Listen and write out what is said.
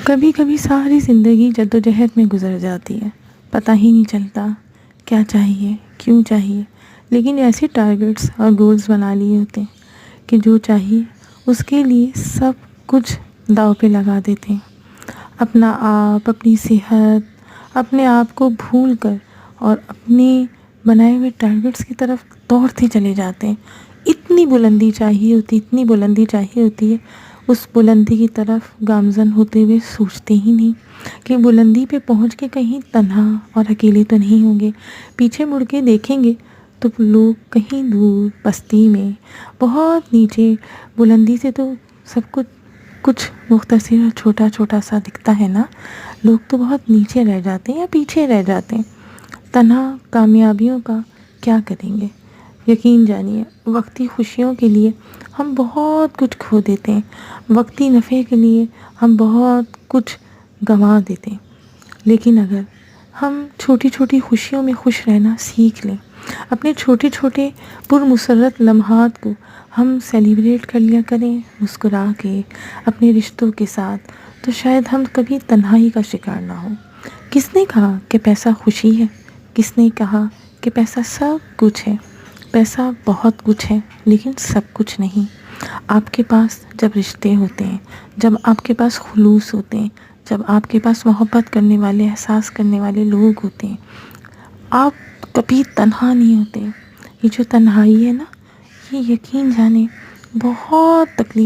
کبھی کبھی ساری زندگی جدوجہد میں گزر جاتی ہے، پتہ ہی نہیں چلتا کیا چاہیے، کیوں چاہیے، لیکن ایسے ٹارگٹس اور گولز بنا لیے ہوتے ہیں کہ جو چاہیے اس کے لیے سب کچھ داؤ پہ لگا دیتے ہیں، اپنا آپ، اپنی صحت، اپنے آپ کو بھول کر اور اپنے بنائے ہوئے ٹارگٹس کی طرف دوڑتے چلے جاتے ہیں۔ اتنی بلندی چاہیے ہوتی، اتنی بلندی چاہیے ہوتی ہے، اس بلندی کی طرف گامزن ہوتے ہوئے سوچتے ہی نہیں کہ بلندی پہ پہنچ کے کہیں تنہا اور اکیلے تو نہیں ہوں گے۔ پیچھے مڑ کے دیکھیں گے تو لوگ کہیں دور بستی میں بہت نیچے، بلندی سے تو سب کچھ مختصر اور چھوٹا چھوٹا سا دکھتا ہے نا، لوگ تو بہت نیچے رہ جاتے ہیں یا پیچھے رہ جاتے ہیں۔ تنہا کامیابیوں کا کیا کریں گے؟ یقین جانیے وقتی خوشیوں کے لیے ہم بہت کچھ کھو دیتے ہیں، وقتی نفع کے لیے ہم بہت کچھ گنوا دیتے ہیں، لیکن اگر ہم چھوٹی چھوٹی خوشیوں میں خوش رہنا سیکھ لیں، اپنے چھوٹے چھوٹے پرمسرت لمحات کو ہم سیلیبریٹ کر لیا کریں مسکرا کے اپنے رشتوں کے ساتھ، تو شاید ہم کبھی تنہائی کا شکار نہ ہوں۔ کس نے کہا کہ پیسہ خوشی ہے؟ کس نے کہا کہ پیسہ سب کچھ ہے؟ پیسہ بہت کچھ ہے لیکن سب کچھ نہیں۔ آپ کے پاس جب رشتے ہوتے ہیں، جب آپ کے پاس خلوص ہوتے ہیں، جب آپ کے پاس محبت کرنے والے، احساس کرنے والے لوگ ہوتے ہیں، آپ کبھی تنہا نہیں ہوتے۔ یہ جو تنہائی ہے نا، یہ یقین جانے بہت تکلیف